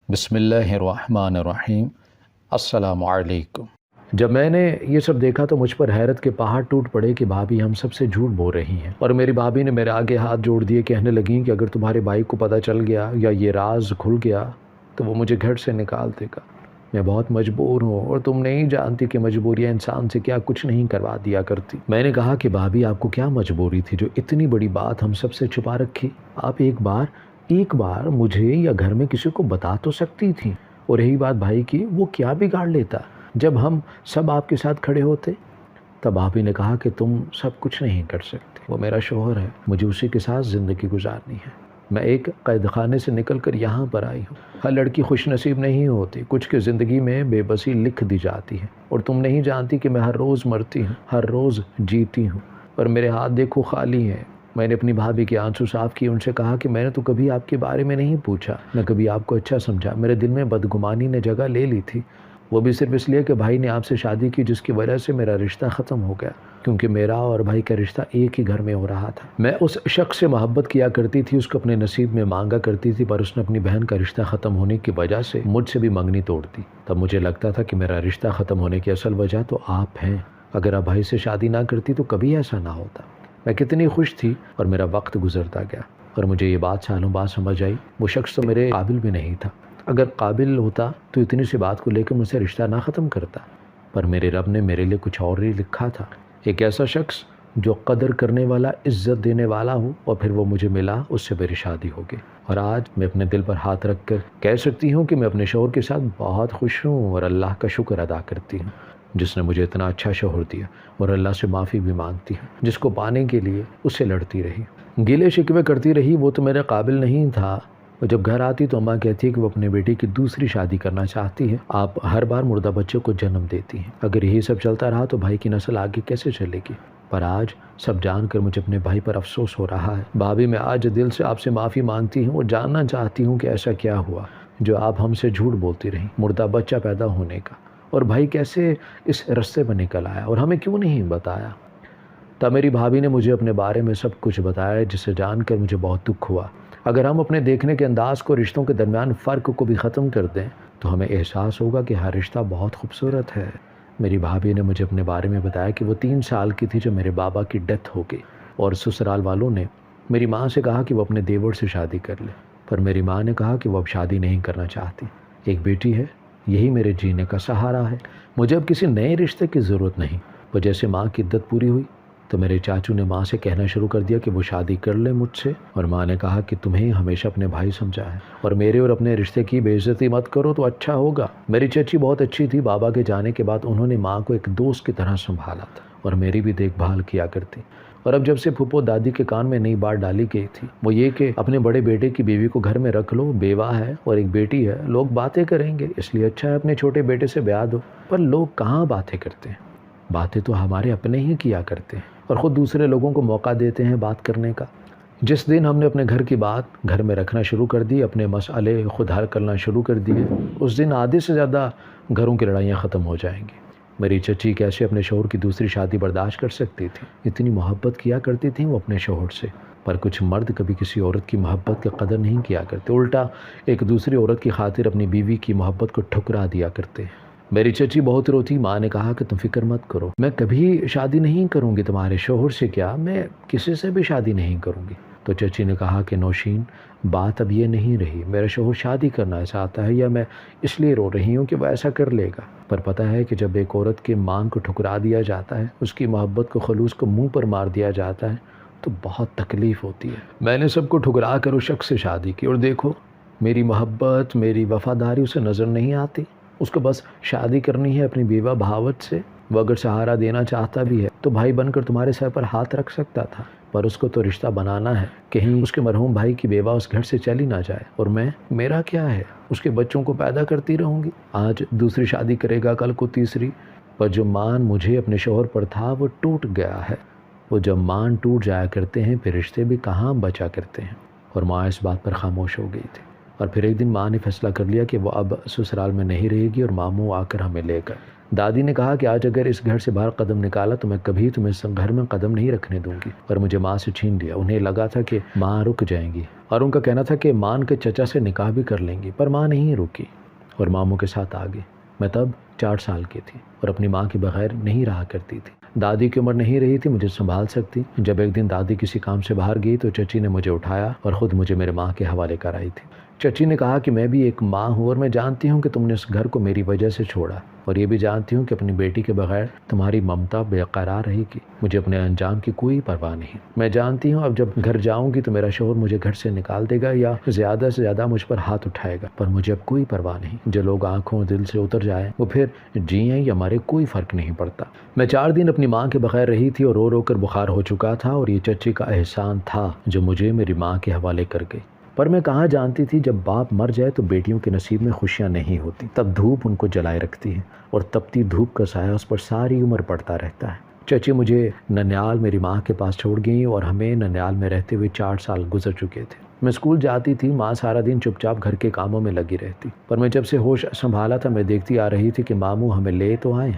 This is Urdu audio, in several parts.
بسم اللہ الرحمن الرحیم۔ السلام علیکم۔ جب میں نے یہ سب دیکھا تو مجھ پر حیرت کے پہاڑ ٹوٹ پڑے کہ بھابھی ہم سب سے جھوٹ بول رہی ہیں، اور میری بھابھی نے میرے آگے ہاتھ جوڑ دیے، کہنے لگیں کہ اگر تمہارے بھائی کو پتہ چل گیا یا یہ راز کھل گیا تو وہ مجھے گھر سے نکال دے گا۔ میں بہت مجبور ہوں اور تم نہیں جانتی کہ مجبوریاں انسان سے کیا کچھ نہیں کروا دیا کرتی۔ میں نے کہا کہ بھابھی آپ کو کیا مجبوری تھی جو اتنی بڑی بات ہم سب سے چھپا رکھی؟ آپ ایک بار مجھے یا گھر میں کسی کو بتا تو سکتی تھی، اور رہی بات بھائی کی، وہ کیا بگاڑ لیتا جب ہم سب آپ کے ساتھ کھڑے ہوتے؟ تب بھابھی نے کہا کہ تم سب کچھ نہیں کر سکتے، وہ میرا شوہر ہے، مجھے اسی کے ساتھ زندگی گزارنی ہے۔ میں ایک قید خانے سے نکل کر یہاں پر آئی ہوں۔ ہر لڑکی خوش نصیب نہیں ہوتی، کچھ کی زندگی میں بے بسی لکھ دی جاتی ہے، اور تم نہیں جانتی کہ میں ہر روز مرتی ہوں، ہر روز جیتی ہوں، اور میرے ہاتھ دیکھو خالی ہیں۔ میں نے اپنی بھابھی کے آنسو صاف کیے، ان سے کہا کہ میں نے تو کبھی آپ کے بارے میں نہیں پوچھا، نہ کبھی آپ کو اچھا سمجھا۔ میرے دل میں بدگمانی نے جگہ لے لی تھی، وہ بھی صرف اس لیے کہ بھائی نے آپ سے شادی کی، جس کی وجہ سے میرا رشتہ ختم ہو گیا، کیونکہ میرا اور بھائی کا رشتہ ایک ہی گھر میں ہو رہا تھا۔ میں اس شخص سے محبت کیا کرتی تھی، اس کو اپنے نصیب میں مانگا کرتی تھی، پر اس نے اپنی بہن کا رشتہ ختم ہونے کی وجہ سے مجھ سے بھی منگنی توڑ دی۔ تب مجھے لگتا تھا کہ میرا رشتہ ختم ہونے کی اصل وجہ تو آپ ہیں۔ اگر آپ بھائی سے شادی نہ کرتی تو کبھی ایسا نہ ہوتا۔ میں کتنی خوش تھی، اور میرا وقت گزرتا گیا، اور مجھے یہ بات سالوں بعد سمجھ آئی، وہ شخص تو میرے قابل بھی نہیں تھا۔ اگر قابل ہوتا تو اتنی سی بات کو لے کر مجھ سے رشتہ نہ ختم کرتا، پر میرے رب نے میرے لیے کچھ اور ہی لکھا تھا۔ ایک ایسا شخص جو قدر کرنے والا، عزت دینے والا ہو، اور پھر وہ مجھے ملا، اس سے میری شادی ہو گئی۔ اور آج میں اپنے دل پر ہاتھ رکھ کر کہہ سکتی ہوں کہ میں اپنے شوہر کے ساتھ بہت خوش ہوں، اور اللہ کا شکر ادا کرتی ہوں جس نے مجھے اتنا اچھا شوہر دیا، اور اللہ سے معافی بھی مانگتی ہوں جس کو پانے کے لیے اس سے لڑتی رہی، گلے شکوے کرتی رہی۔ وہ تو میرے قابل نہیں تھا، اور جب گھر آتی تو اماں کہتی ہے کہ وہ اپنے بیٹے کی دوسری شادی کرنا چاہتی ہے۔ آپ ہر بار مردہ بچے کو جنم دیتی ہیں، اگر یہی سب چلتا رہا تو بھائی کی نسل آگے کیسے چلے گی؟ پر آج سب جان کر مجھے اپنے بھائی پر افسوس ہو رہا ہے۔ بھابھی، میں آج دل سے آپ سے معافی مانگتی ہوں، اور جاننا چاہتی ہوں کہ ایسا کیا ہوا جو آپ ہم سے جھوٹ بولتی رہیں، مردہ بچہ پیدا ہونے کا، اور بھائی کیسے اس رستے میں نکل آیا، اور ہمیں کیوں نہیں بتایا؟ تب میری بھابھی نے مجھے اپنے بارے میں سب کچھ بتایا، جسے جان کر مجھے بہت دکھ ہوا۔ اگر ہم اپنے دیکھنے کے انداز کو، رشتوں کے درمیان فرق کو بھی ختم کر دیں تو ہمیں احساس ہوگا کہ ہر رشتہ بہت خوبصورت ہے۔ میری بھابھی نے مجھے اپنے بارے میں بتایا کہ وہ 3 سال کی تھی جب میرے بابا کی ڈیتھ ہو گئی، اور سسرال والوں نے میری ماں سے کہا کہ وہ اپنے دیور سے شادی کر لے، پر میری ماں نے کہا کہ وہ اب شادی نہیں کرنا چاہتی۔ ایک بیٹی ہے، یہی میرے جینے کا سہارا ہے، مجھے اب کسی نئے رشتے کی ضرورت نہیں۔ وہ جیسے ماں کی عدت پوری ہوئی تو میرے چاچو نے ماں سے کہنا شروع کر دیا کہ وہ شادی کر لے مجھ سے، اور ماں نے کہا کہ تمہیں ہمیشہ اپنے بھائی سمجھا ہے، اور میرے اور اپنے رشتے کی بے عزتی مت کرو تو اچھا ہوگا۔ میری چچی بہت اچھی تھی، بابا کے جانے کے بعد انہوں نے ماں کو ایک دوست کی طرح سنبھالا تھا، اور میری بھی دیکھ بھال کیا کرتی۔ اور اب جب سے پھپھو دادی کے کان میں نئی بات ڈالی گئی تھی، وہ یہ کہ اپنے بڑے بیٹے کی بیوی کو گھر میں رکھ لو، بیوہ ہے اور ایک بیٹی ہے، لوگ باتیں کریں گے، اس لیے اچھا ہے اپنے چھوٹے بیٹے سے بیاہ دو۔ پر لوگ کہاں باتیں کرتے ہیں؟ باتیں تو ہمارے اپنے ہی کیا کرتے ہیں، اور خود دوسرے لوگوں کو موقع دیتے ہیں بات کرنے کا۔ جس دن ہم نے اپنے گھر کی بات گھر میں رکھنا شروع کر دی، اپنے مسئلے خود حل کرنا شروع کر دیے، اس دن آدھے سے زیادہ گھروں کی لڑائیاں ختم ہو جائیں گی۔ میری چچی کیسے اپنے شوہر کی دوسری شادی برداشت کر سکتی تھی؟ اتنی محبت کیا کرتی تھیں وہ اپنے شوہر سے، پر کچھ مرد کبھی کسی عورت کی محبت کی قدر نہیں کیا کرتے، الٹا ایک دوسری عورت کی خاطر اپنی بیوی کی محبت کو ٹھکرا دیا کرتے ہیں۔ میری چچی بہت روتی، ماں نے کہا کہ تم فکر مت کرو، میں کبھی شادی نہیں کروں گی تمہارے شوہر سے، کیا میں کسی سے بھی شادی نہیں کروں گی۔ تو چچی نے کہا کہ نوشین، بات اب یہ نہیں رہی، میرا شوہر شادی کرنا چاہتا ہے، یا میں اس لیے رو رہی ہوں کہ وہ ایسا کر لے گا۔ پر پتہ ہے کہ جب ایک عورت کے مان کو ٹھکرا دیا جاتا ہے، اس کی محبت کو، خلوص کو منہ پر مار دیا جاتا ہے، تو بہت تکلیف ہوتی ہے۔ میں نے سب کو ٹھکرا کر اس شخص سے شادی کی، اور دیکھو میری محبت، میری وفاداری اسے نظر نہیں آتی۔ اس کو بس شادی کرنی ہے اپنی بیوہ بہاوت سے۔ وہ اگر سہارا دینا چاہتا بھی ہے تو بھائی بن کر تمہارے سر پر ہاتھ رکھ سکتا تھا، پر اس کو تو رشتہ بنانا ہے، کہیں اس کے مرحوم بھائی کی بیوہ اس گھر سے چلی نہ جائے۔ اور میرا کیا ہے؟ اس کے بچوں کو پیدا کرتی رہوں گی، آج دوسری شادی کرے گا، کل کو تیسری، پر جو مان مجھے اپنے شوہر پر تھا وہ ٹوٹ گیا ہے۔ وہ جب مان ٹوٹ جایا کرتے ہیں پھر رشتے بھی کہاں بچا کرتے ہیں۔ اور ماں اس بات پر خاموش ہو گئی تھی، اور پھر ایک دن ماں نے فیصلہ کر لیا کہ وہ اب سسرال میں نہیں رہے گی، اور ماموں آ کر ہمیں لے کر دادی نے کہا کہ آج اگر اس گھر سے باہر قدم نکالا تو میں کبھی تمہیں اس گھر میں قدم نہیں رکھنے دوں گی، اور مجھے ماں سے چھین لیا۔ انہیں لگا تھا کہ ماں رک جائیں گی، اور ان کا کہنا تھا کہ مان کے چچا سے نکاح بھی کر لیں گی، پر ماں نہیں رکی اور ماموں کے ساتھ آ گئی۔ میں تب 4 سال کی تھی اور اپنی ماں کے بغیر نہیں رہا کرتی تھی۔ دادی کی عمر نہیں رہی تھی مجھے سنبھال سکتی۔ جب ایک دن دادی کسی کام سے باہر گئی تو چچی نے مجھے اٹھایا اور خود مجھے میرے ماں کے حوالے کر آئی تھی۔ چچی نے کہا کہ میں بھی ایک ماں ہوں اور میں جانتی ہوں کہ تم نے اس گھر کو میری وجہ سے چھوڑا، اور یہ بھی جانتی ہوں کہ اپنی بیٹی کے بغیر تمہاری ممتا بے قرار رہے گی۔ مجھے اپنے انجام کی کوئی پرواہ نہیں۔ میں جانتی ہوں اب جب گھر جاؤں گی تو میرا شوہر مجھے گھر سے نکال دے گا یا زیادہ سے زیادہ مجھ پر ہاتھ اٹھائے گا، پر مجھے اب کوئی پرواہ نہیں۔ جو لوگ آنکھوں دل سے اتر جائیں وہ پھر جیئیں یا مرے کوئی فرق نہیں پڑتا۔ میں 4 دن اپنی ماں کے بغیر رہی تھی اور رو رو کر بخار ہو چکا تھا، اور یہ چچی کا احسان تھا جو مجھے میری ماں کے حوالے کر گئی۔ پر میں کہاں جانتی تھی جب باپ مر جائے تو بیٹیوں کے نصیب میں خوشیاں نہیں ہوتی، تب دھوپ ان کو جلائے رکھتی ہے اور تپتی دھوپ کا سایہ اس پر ساری عمر پڑتا رہتا ہے۔ چچی مجھے ننیال میری ماں کے پاس چھوڑ گئیں اور ہمیں ننیال میں رہتے ہوئے 4 سال گزر چکے تھے۔ میں اسکول جاتی تھی، ماں سارا دن چپ چاپ گھر کے کاموں میں لگی رہتی، پر میں جب سے ہوش سنبھالا تھا میں دیکھتی آ رہی تھی کہ ماموں ہمیں لے تو آئے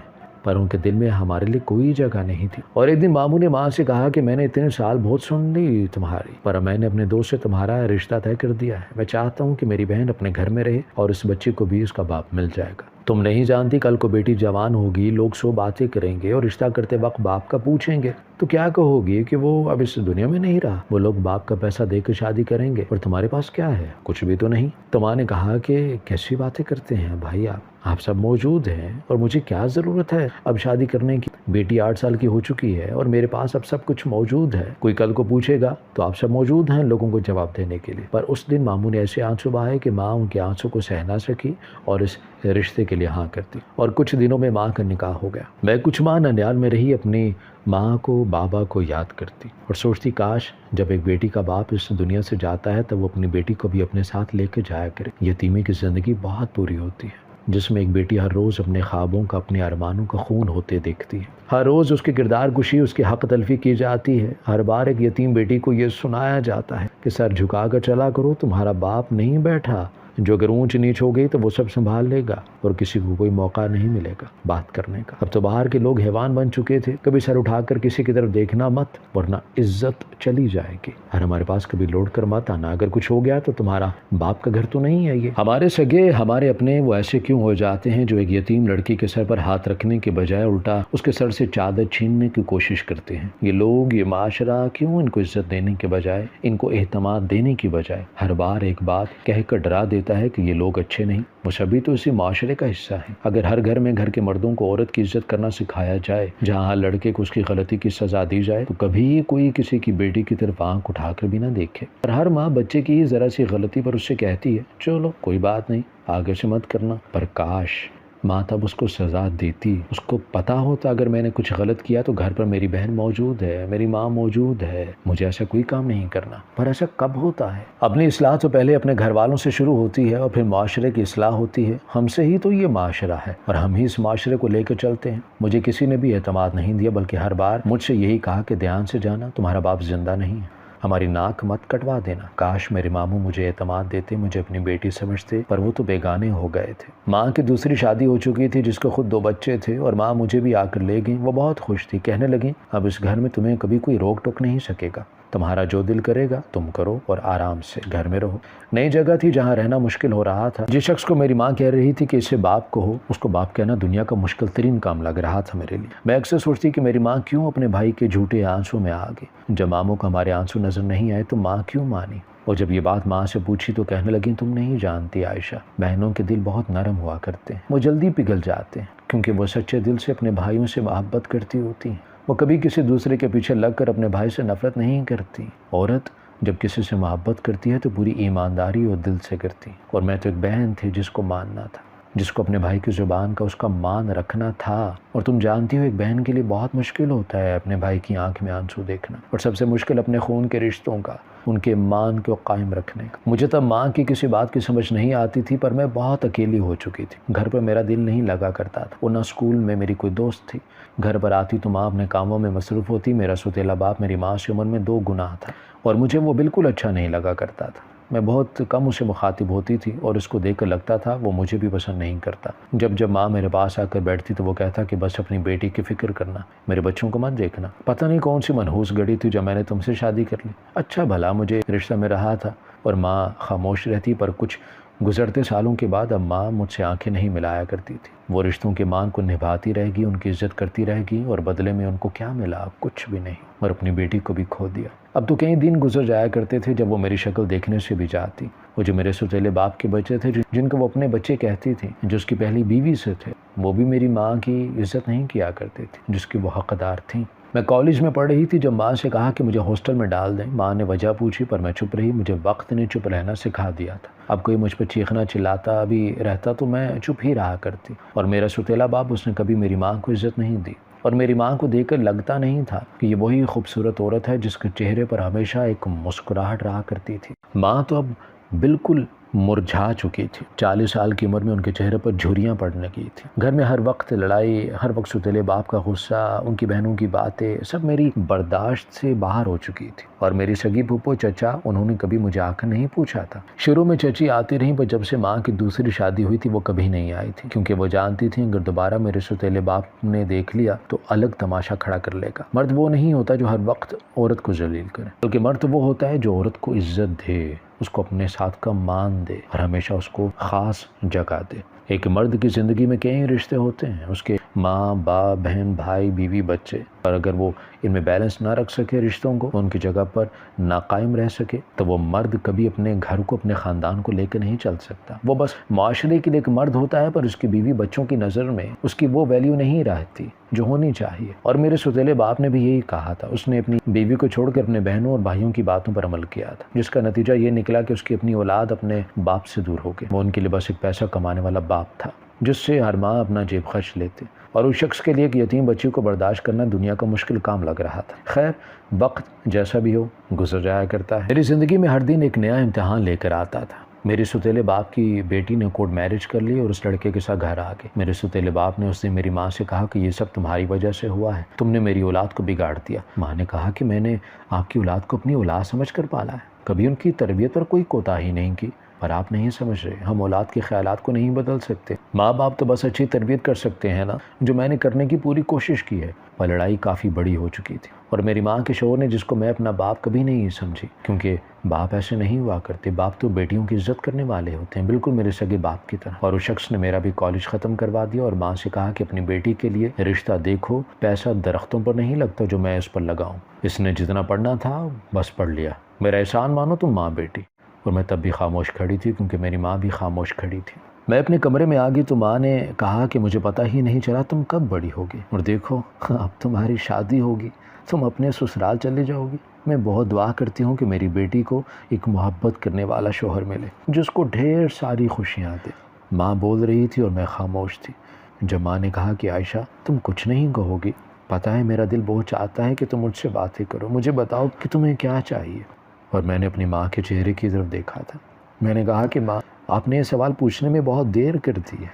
پر ان کے دل میں ہمارے لیے کوئی جگہ نہیں تھی۔ اور ایک دن ماموں نے ماں سے کہا کہ میں نے اتنے سال بہت سن لی تمہاری، پر میں نے اپنے دوست سے تمہارا رشتہ طے کر دیا ہے۔ میں چاہتا ہوں کہ میری بہن اپنے گھر میں رہے اور اس بچے کو بھی اس کا باپ مل جائے گا۔ تم نہیں جانتی کل کو بیٹی جوان ہوگی، لوگ 100 باتیں کریں گے اور رشتہ کرتے وقت باپ کا پوچھیں گے تو کیا کہو گی کہ وہ اب اس دنیا میں نہیں رہا۔ وہ لوگ باپ کا پیسہ دے کے شادی کریں گے اور تمہارے پاس کیا ہے؟ کچھ بھی تو نہیں۔ تو ماں نے کہا کہ کیسی باتیں کرتے ہیں بھائی آپ سب موجود ہیں اور مجھے کیا ضرورت ہے اب شادی کرنے کی؟ بیٹی 8 سال کی ہو چکی ہے اور میرے پاس اب سب کچھ موجود ہے۔ کوئی کل کو پوچھے گا تو آپ سب موجود ہیں لوگوں کو جواب دینے کے لیے۔ پر اس دن ماموں نے ایسے آنسو بہائے کہ ماں ان کے آنسو کو سہ نہ سکی اور اس رشتے کے لیے ہاں کرتی، اور کچھ دنوں میں ماں کا نکاح ہو گیا۔ میں کچھ ماہ ننیال میں رہی، اپنی ماں کو بابا کو یاد کرتی اور سوچتی کاش جب ایک بیٹی کا باپ اس دنیا سے جاتا ہے تو وہ اپنی بیٹی کو بھی اپنے ساتھ لے کے جایا کرے۔ یتیمی کی زندگی بہت پوری ہوتی ہے جس میں ایک بیٹی ہر روز اپنے خوابوں کا، اپنے ارمانوں کا خون ہوتے دیکھتی ہے۔ ہر روز اس کی کردار کشی، اس کی حق تلفی کی جاتی ہے۔ ہر بار ایک یتیم بیٹی کو یہ سنایا جاتا ہے کہ سر جھکا کر چلا کرو، تمہارا باپ نہیں بیٹھا، جو اگر اونچ نیچ ہو گئی تو وہ سب سنبھال لے گا اور کسی کو کوئی موقع نہیں ملے گا بات کرنے کا۔ اب تو باہر کے لوگ حیوان بن چکے تھے، کبھی سر اٹھا کر کسی کی طرف دیکھنا مت ورنہ عزت چلی جائے گی، اور ہمارے پاس کبھی لوٹ کر مت آنا، اگر کچھ ہو گیا تو تمہارا باپ کا گھر تو نہیں ہے یہ۔ ہمارے سگے، ہمارے اپنے وہ ایسے کیوں ہو جاتے ہیں جو ایک یتیم لڑکی کے سر پر ہاتھ رکھنے کے بجائے الٹا اس کے سر سے چادر چھیننے کی کوشش کرتے ہیں؟ یہ لوگ، یہ معاشرہ کیوں ان کو عزت دینے کے بجائے، ان کو اہتمام دینے کی بجائے ہر بار ایک بات کہہ کر ڈرا دیتا ہے کہ یہ لوگ اچھے نہیں؟ وہ سبھی تو اسی معاشرے کا حصہ ہیں۔ اگر ہر گھر میں گھر کے مردوں کو عورت کی عزت کرنا سکھایا جائے، جہاں لڑکے کو اس کی غلطی کی سزا دی جائے، تو کبھی کوئی کسی کی بیٹی کی طرف آنکھ اٹھا کر بھی نہ دیکھے۔ اور ہر ماں بچے کی ذرا سی غلطی پر اس سے کہتی ہے چلو کوئی بات نہیں، آگے سے مت کرنا، پر کاش ماں تب اس کو سزا دیتی۔ اس کو پتا ہوتا اگر میں نے کچھ غلط کیا تو گھر پر میری بہن موجود ہے، میری ماں موجود ہے، مجھے ایسا کوئی کام نہیں کرنا۔ پر ایسا کب ہوتا ہے؟ اپنی اصلاح تو پہلے اپنے گھر والوں سے شروع ہوتی ہے اور پھر معاشرے کی اصلاح ہوتی ہے۔ ہم سے ہی تو یہ معاشرہ ہے اور ہم ہی اس معاشرے کو لے کر چلتے ہیں۔ مجھے کسی نے بھی اعتماد نہیں دیا، بلکہ ہر بار مجھ سے یہی کہا کہ دھیان سے جانا، تمہارا باپ زندہ نہیں ہے، ہماری ناک مت کٹوا دینا۔ کاش میرے ماموں مجھے اعتماد دیتے، مجھے اپنی بیٹی سمجھتے، پر وہ تو بیگانے ہو گئے تھے۔ ماں کی دوسری شادی ہو چکی تھی جس کو خود 2 بچے تھے، اور ماں مجھے بھی آ کر لے گئیں۔ وہ بہت خوش تھی، کہنے لگیں اب اس گھر میں تمہیں کبھی کوئی روک ٹوک نہیں سکے گا، تمہارا جو دل کرے گا تم کرو اور آرام سے گھر میں رہو۔ نئی جگہ تھی جہاں رہنا مشکل ہو رہا تھا۔ جس شخص کو میری ماں کہہ رہی تھی کہ اسے باپ کو ہو، اس کو باپ کہنا دنیا کا مشکل ترین کام لگ رہا تھا میرے لیے۔ میں اکثر سوچتی کہ میری ماں کیوں اپنے بھائی کے جھوٹے آنسوں میں آ گئی۔ جب ماموں کو ہمارے آنسو نظر نہیں آئے تو ماں کیوں مانی؟ اور جب یہ بات ماں سے پوچھی تو کہنے لگیں تم نہیں جانتی عائشہ، بہنوں کے دل بہت نرم ہوا کرتے ہیں، وہ جلدی پگھل جاتے ہیں کیونکہ وہ سچے دل سے اپنے بھائیوں سے محبت کرتی ہوتی ہیں۔ وہ کبھی کسی دوسرے کے پیچھے لگ کر اپنے بھائی سے نفرت نہیں کرتی۔ عورت جب کسی سے محبت کرتی ہے تو پوری ایمانداری اور دل سے کرتی، اور میں تو ایک بہن تھی جس کو ماننا تھا، جس کو اپنے بھائی کی زبان کا، اس کا مان رکھنا تھا۔ اور تم جانتی ہو ایک بہن کے لیے بہت مشکل ہوتا ہے اپنے بھائی کی آنکھ میں آنسو دیکھنا، اور سب سے مشکل اپنے خون کے رشتوں کا، ان کے مان کو قائم رکھنے کا۔ مجھے تب ماں کی کسی بات کی سمجھ نہیں آتی تھی، پر میں بہت اکیلی ہو چکی تھی۔ گھر پر میرا دل نہیں لگا کرتا تھا، اور نہ اسکول میں میری کوئی دوست تھی۔ گھر پر آتی تو ماں اپنے کاموں میں مصروف ہوتی، میرا سوتیلا باپ میری ماں سے عمر میں 2 گنا تھا، اور مجھے وہ بالکل اچھا نہیں لگا کرتا تھا۔ میں بہت کم اسے مخاطب ہوتی تھی اور اس کو دیکھ کر لگتا تھا وہ مجھے بھی پسند نہیں کرتا۔ جب ماں میرے پاس آ کر بیٹھتی تو وہ کہتا کہ بس اپنی بیٹی کی فکر کرنا، میرے بچوں کو مت دیکھنا۔ پتہ نہیں کون سی منحوس گھڑی تھی جب میں نے تم سے شادی کر لی۔ اچھا بھلا مجھے رشتہ میں رہا تھا اور ماں خاموش رہتی، پر کچھ گزرتے سالوں کے بعد اب ماں مجھ سے آنکھیں نہیں ملایا کرتی تھی۔ وہ رشتوں کے مان کو نبھاتی رہے گی، ان کی عزت کرتی رہے گی، اور بدلے میں ان کو کیا ملا؟ کچھ بھی نہیں، اور اپنی بیٹی کو بھی کھو دیا۔ اب تو کئی دن گزر جایا کرتے تھے جب وہ میری شکل دیکھنے سے بھی جاتی۔ وہ جو میرے سوتیلے باپ کے بچے تھے جن کو وہ اپنے بچے کہتی تھی، جو اس کی پہلی بیوی سے تھے، وہ بھی میری ماں کی عزت نہیں کیا کرتے تھے جس کی وہ حقدار تھیں۔ میں کالج میں پڑھ رہی تھی جب ماں سے کہا کہ مجھے ہاسٹل میں ڈال دیں۔ ماں نے وجہ پوچھی پر میں چپ رہی، مجھے وقت نے چپ رہنا سکھا دیا تھا۔ اب کوئی مجھ پر چیخنا چلاتا بھی رہتا تو میں چپ ہی رہا کرتی، اور میرا سوتیلا باپ اس نے کبھی میری ماں کو عزت نہیں دی، اور میری ماں کو دیکھ کر لگتا نہیں تھا کہ یہ وہی خوبصورت عورت ہے جس کے چہرے پر ہمیشہ ایک مسکراہٹ رہا کرتی تھی۔ ماں تو اب بالکل مرجھا چکی تھی۔ 40 سال کی عمر میں ان کے چہرے پر جھریاں پڑنے لگی تھی۔ گھر میں ہر وقت لڑائی، ہر وقت سوتیلے باپ کا غصہ، ان کی بہنوں کی باتیں، سب میری برداشت سے باہر ہو چکی تھی۔ اور میری سگی پھوپھو چچا، انہوں نے کبھی مجھے آ کر نہیں پوچھا تھا۔ شروع میں چچی آتی رہیں، پر جب سے ماں کی دوسری شادی ہوئی تھی وہ کبھی نہیں آئی تھی، کیونکہ وہ جانتی تھیں اگر دوبارہ میرے سوتیلے باپ نے دیکھ لیا تو الگ تماشا کھڑا کر لے گا۔ مرد وہ نہیں ہوتا جو ہر وقت عورت کو ذلیل کرے، بلکہ مرد وہ ہوتا ہے جو عورت کو عزت دے، اس کو اپنے ساتھ کا مان دے اور ہمیشہ اس کو خاص جگہ دے۔ ایک مرد کی زندگی میں کئی رشتے ہوتے ہیں، اس کے ماں، باپ، بہن، بھائی، بیوی، بچے، اور اگر وہ ان میں بیلنس نہ رکھ سکے رشتوں کو، ان کی جگہ پر ناقائم رہ سکے، تو وہ مرد کبھی اپنے گھر کو، اپنے خاندان کو لے کے نہیں چل سکتا۔ وہ بس معاشرے کے لیے ایک مرد ہوتا ہے، پر اس کی بیوی بچوں کی نظر میں اس کی وہ ویلیو نہیں رہتی جو ہونی چاہیے۔ اور میرے سوتیلے باپ نے بھی یہی کہا تھا۔ اس نے اپنی بیوی کو چھوڑ کر اپنے بہنوں اور بھائیوں کی باتوں پر عمل کیا تھا، جس کا نتیجہ یہ نکلا کہ اس کی اپنی اولاد اپنے باپ سے دور ہو گئی۔ وہ ان کے لیے بس ایک پیسہ کمانے والا باپ تھا جس سے ہر ماہ اپنا جیب خرچ لیتے، اور اس شخص کے لیے ایک یتیم بچی کو برداشت کرنا دنیا کا مشکل کام لگ رہا تھا۔ خیر، وقت جیسا بھی ہو گزر جایا کرتا ہے۔ میری زندگی میں ہر دن ایک نیا امتحان لے کر آتا تھا۔ میرے سوتیلے باپ کی بیٹی نے کورٹ میرج کر لی اور اس لڑکے کے ساتھ گھر آ گئی۔ میرے سوتیلے باپ نے اس دن میری ماں سے کہا کہ یہ سب تمہاری وجہ سے ہوا ہے، تم نے میری اولاد کو بگاڑ دیا۔ ماں نے کہا کہ میں نے آپ کی اولاد کو اپنی اولاد سمجھ کر پالا ہے، کبھی ان کی تربیت پر کوئی کوتاہی نہیں کی، پر آپ نہیں سمجھ رہے، ہم اولاد کے خیالات کو نہیں بدل سکتے۔ ماں باپ تو بس اچھی تربیت کر سکتے ہیں نا، جو میں نے کرنے کی پوری کوشش کی ہے۔ پر لڑائی کافی بڑی ہو چکی تھی، اور میری ماں کے شوہر نے، جس کو میں اپنا باپ کبھی نہیں سمجھی، کیونکہ باپ ایسے نہیں ہوا کرتے، باپ تو بیٹیوں کی عزت کرنے والے ہوتے ہیں، بالکل میرے سگے باپ کی طرح۔ اور اس شخص نے میرا بھی کالج ختم کروا دیا اور ماں سے کہا کہ اپنی بیٹی کے لیے رشتہ دیکھو، پیسہ درختوں پر نہیں لگتا جو میں اس پر لگاؤں۔ اس نے جتنا پڑھنا تھا بس پڑھ لیا، میرا احسان مانو تم ماں بیٹی۔ اور میں تب بھی خاموش کھڑی تھی، کیونکہ میری ماں بھی خاموش کھڑی تھی۔ میں اپنے کمرے میں آ گئی تو ماں نے کہا کہ مجھے پتہ ہی نہیں چلا تم کب بڑی ہوگی، اور دیکھو اب تمہاری شادی ہوگی، تم اپنے سسرال چلے جاؤ گی۔ میں بہت دعا کرتی ہوں کہ میری بیٹی کو ایک محبت کرنے والا شوہر ملے، جس کو ڈھیر ساری خوشیاں دے۔ ماں بول رہی تھی اور میں خاموش تھی۔ جب ماں نے کہا کہ عائشہ تم کچھ نہیں کہو گی، پتہ ہے میرا دل بہت چاہتا ہے کہ تم مجھ سے باتیں کرو، مجھے بتاؤ کہ تمہیں کیا چاہیے۔ اور میں نے اپنی ماں کے چہرے کی طرف دیکھا تھا۔ میں نے کہا کہ ماں، آپ نے یہ سوال پوچھنے میں بہت دیر کر دی ہے،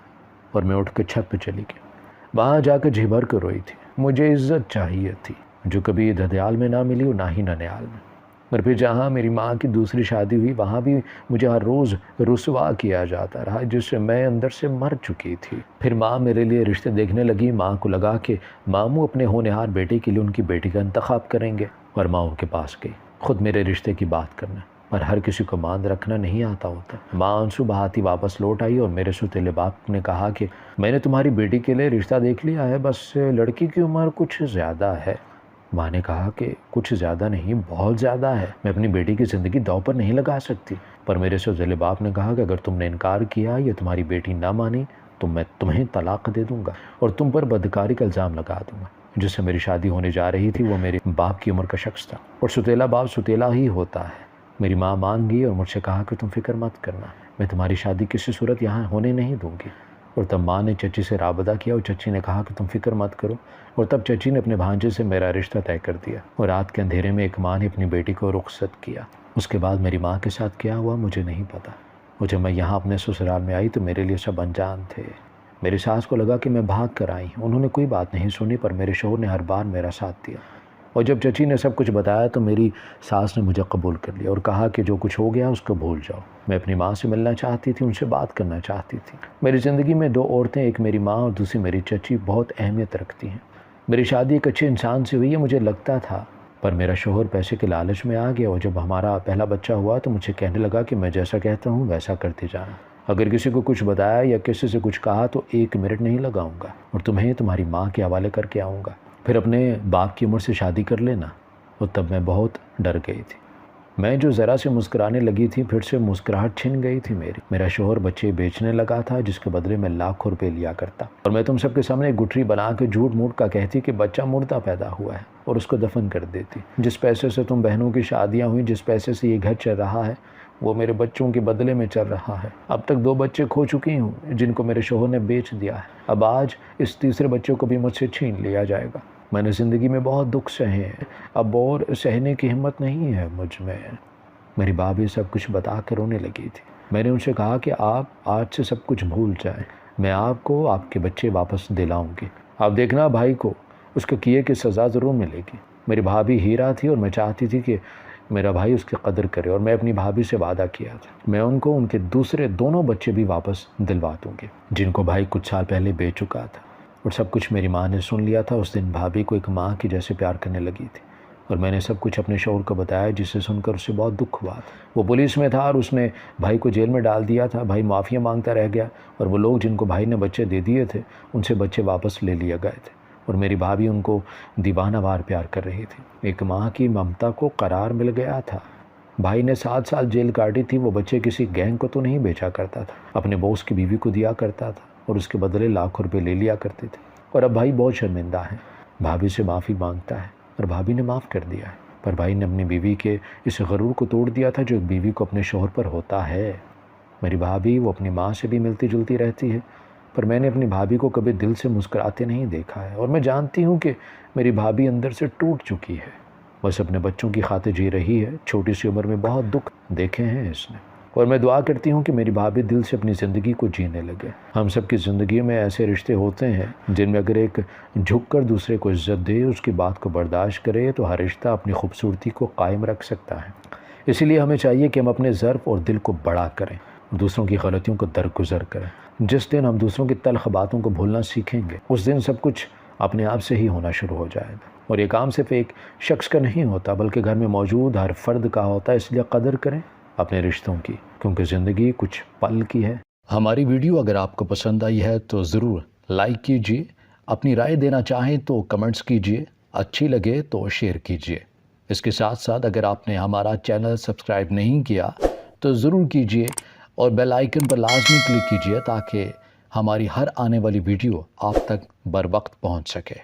اور میں اٹھ کر چھت پہ چلی گئی۔ وہاں جا کر جی بھر کر روئی تھی۔ مجھے عزت چاہیے تھی، جو کبھی دھدیال میں نہ ملی اور نہ ہی ننیال میں۔ اور پھر جہاں میری ماں کی دوسری شادی ہوئی، وہاں بھی مجھے ہر روز رسوا کیا جاتا رہا، جس سے میں اندر سے مر چکی تھی۔ پھر ماں میرے لیے رشتے دیکھنے لگی۔ ماں کو لگا کہ ماموں اپنے ہونہار بیٹے کے لیے ان کی بیٹی کا انتخاب کریں گے، اور ماں ان کے پاس گئی خود میرے رشتے کی بات کرنا، پر ہر کسی کو مان رکھنا نہیں آتا ہوتا۔ ماں آنسو بہاتی واپس لوٹ آئی اور میرے سوتیلے باپ نے کہا کہ میں نے تمہاری بیٹی کے لیے رشتہ دیکھ لیا ہے، بس لڑکی کی عمر کچھ زیادہ ہے۔ ماں نے کہا کہ کچھ زیادہ نہیں، بہت زیادہ ہے، میں اپنی بیٹی کی زندگی داؤ پر نہیں لگا سکتی۔ پر میرے سوتیلے باپ نے کہا کہ اگر تم نے انکار کیا یا تمہاری بیٹی نہ مانی تو میں تمہیں طلاق دے دوں گا اور تم پر بدکاری کا الزام لگا دوں گا۔ جس سے میری شادی ہونے جا رہی تھی وہ میرے باپ کی عمر کا شخص تھا، اور سوتیلا باپ سوتیلا ہی ہوتا ہے۔ میری ماں مان گئی اور مجھ سے کہا کہ تم فکر مت کرنا، میں تمہاری شادی کسی صورت یہاں ہونے نہیں دوں گی۔ اور تب ماں نے چچی سے رابطہ کیا اور چچی نے کہا کہ تم فکر مت کرو، اور تب چچی نے اپنے بھانجے سے میرا رشتہ طے کر دیا، اور رات کے اندھیرے میں ایک ماں نے اپنی بیٹی کو رخصت کیا۔ اس کے بعد میری ماں کے ساتھ کیا ہوا مجھے نہیں پتا، اور جب میں یہاں اپنے سسرال میں آئی تو میرے لیے سب انجان تھے۔ میری ساس کو لگا کہ میں بھاگ کر آئی ہوں، انہوں نے کوئی بات نہیں سنی، پر میرے شوہر نے ہر بار میرا ساتھ دیا۔ اور جب چچی نے سب کچھ بتایا تو میری ساس نے مجھے قبول کر لیا اور کہا کہ جو کچھ ہو گیا اس کو بھول جاؤ۔ میں اپنی ماں سے ملنا چاہتی تھی، ان سے بات کرنا چاہتی تھی۔ میری زندگی میں 2 عورتیں، ایک میری ماں اور دوسری میری چچی، بہت اہمیت رکھتی ہیں۔ میری شادی ایک اچھے انسان سے ہوئی ہے مجھے لگتا تھا، پر میرا شوہر پیسے کے لالچ میں آ گیا اور جب ہمارا پہلا بچہ ہوا تو مجھے کہنے لگا کہ میں جیسا کہتا ہوں ویسا کرتے جانا۔ اگر کسی کو کچھ بتایا یا کسی سے کچھ کہا تو 1 منٹ نہیں لگاؤں گا اور تمہیں تمہاری ماں کے حوالے کر کے آؤں گا، پھر اپنے باپ کی عمر سے شادی کر لینا۔ اور تب میں بہت ڈر گئی تھی۔ میں جو ذرا سے مسکرانے لگی تھی پھر سے مسکراہٹ چھن گئی تھی میری۔ میرا شوہر بچے بیچنے لگا تھا جس کے بدلے میں لاکھوں روپے لیا کرتا، اور میں تم سب کے سامنے ایک گٹھری بنا کے جھوٹ موٹ کا کہتی کہ بچہ مردہ پیدا ہوا ہے اور اس کو دفن کر دیتی۔ جس پیسے سے تم بہنوں کی شادیاں ہوئیں، جس پیسے سے یہ گھر چل رہا ہے، وہ میرے بچوں کے بدلے میں چل رہا ہے۔ اب تک 2 بچے کھو چکی ہوں جن کو میرے شوہر نے بیچ دیا ہے، اب آج اس تیسرے بچے کو بھی مجھ سے چھین لیا جائے گا۔ میں نے زندگی میں بہت دکھ سہے ہیں، اب اور سہنے کی ہمت نہیں ہے مجھ میں۔ میری بھابھی سب کچھ بتا کر رونے لگی تھی۔ میں نے ان سے کہا کہ آپ آج سے سب کچھ بھول جائیں، میں آپ کو آپ کے بچے واپس دلاؤں گی، آپ دیکھنا بھائی کو اس کے کیے کی سزا ضرور ملے گی۔ میری بھابھی ہیرا تھی اور میں چاہتی تھی کہ میرا بھائی اس کی قدر کرے، اور میں اپنی بھابھی سے وعدہ کیا تھا میں ان کو ان کے دوسرے دونوں بچے بھی واپس دلوا دوں گی جن کو بھائی کچھ سال پہلے بیچ چکا تھا۔ اور سب کچھ میری ماں نے سن لیا تھا۔ اس دن بھابھی کو ایک ماں کی جیسے پیار کرنے لگی تھی، اور میں نے سب کچھ اپنے شوہر کو بتایا جسے سن کر اسے بہت دکھ ہوا تھا۔ وہ پولیس میں تھا اور اس نے بھائی کو جیل میں ڈال دیا تھا۔ بھائی معافی مانگتا رہ گیا اور وہ لوگ جن کو بھائی نے بچے دے دیے تھے ان سے بچے واپس لے لیے گئے تھے، اور میری بھابھی ان کو دیوانہ وار پیار کر رہی تھی۔ ایک ماں کی ممتا کو قرار مل گیا تھا۔ بھائی نے 7 سال جیل کاٹی تھی، وہ بچے کسی گینگ کو تو نہیں بیچا کرتا تھا، اپنے باس کی بیوی کو دیا کرتا تھا اور اس کے بدلے لاکھوں روپے لے لیا کرتے تھے۔ اور اب بھائی بہت شرمندہ ہے، بھابھی سے معافی مانگتا ہے اور بھابھی نے معاف کر دیا ہے، پر بھائی نے اپنی بیوی کے اس غرور کو توڑ دیا تھا جو ایک بیوی کو اپنے شوہر پر ہوتا ہے۔ میری بھابھی وہ اپنی ماں سے بھی ملتی جلتی رہتی ہے، پر میں نے اپنی بھابھی کو کبھی دل سے مسکراتے نہیں دیکھا ہے، اور میں جانتی ہوں کہ میری بھابھی اندر سے ٹوٹ چکی ہے، بس اپنے بچوں کی خاطر جی رہی ہے۔ چھوٹی سی عمر میں بہت دکھ دیکھے ہیں اس نے، اور میں دعا کرتی ہوں کہ میری بھابھی دل سے اپنی زندگی کو جینے لگے۔ ہم سب کی زندگی میں ایسے رشتے ہوتے ہیں جن میں اگر ایک جھک کر دوسرے کو عزت دے، اس کی بات کو برداشت کرے تو ہر رشتہ اپنی خوبصورتی کو قائم رکھ سکتا ہے۔ اسی لیے ہمیں چاہیے کہ ہم اپنے ظرف اور دل کو بڑا کریں، دوسروں کی غلطیوں کو درگزر کریں۔ جس دن ہم دوسروں کی تلخ باتوں کو بھولنا سیکھیں گے اس دن سب کچھ اپنے آپ سے ہی ہونا شروع ہو جائے گا، اور یہ کام صرف ایک شخص کا نہیں ہوتا بلکہ گھر میں موجود ہر فرد کا ہوتا ہے۔ اس لیے قدر کریں اپنے رشتوں کی، کیونکہ زندگی کچھ پل کی ہے۔ ہماری ویڈیو اگر آپ کو پسند آئی ہے تو ضرور لائک کیجئے، اپنی رائے دینا چاہیں تو کمنٹس کیجئے، اچھی لگے تو شیئر کیجئے۔ اس کے ساتھ ساتھ اگر آپ نے ہمارا چینل سبسکرائب نہیں کیا تو ضرور کیجئے اور بیل آئیکن پر لازمی کلک کیجئے تاکہ ہماری ہر آنے والی ویڈیو آپ تک بر وقت پہنچ سکے۔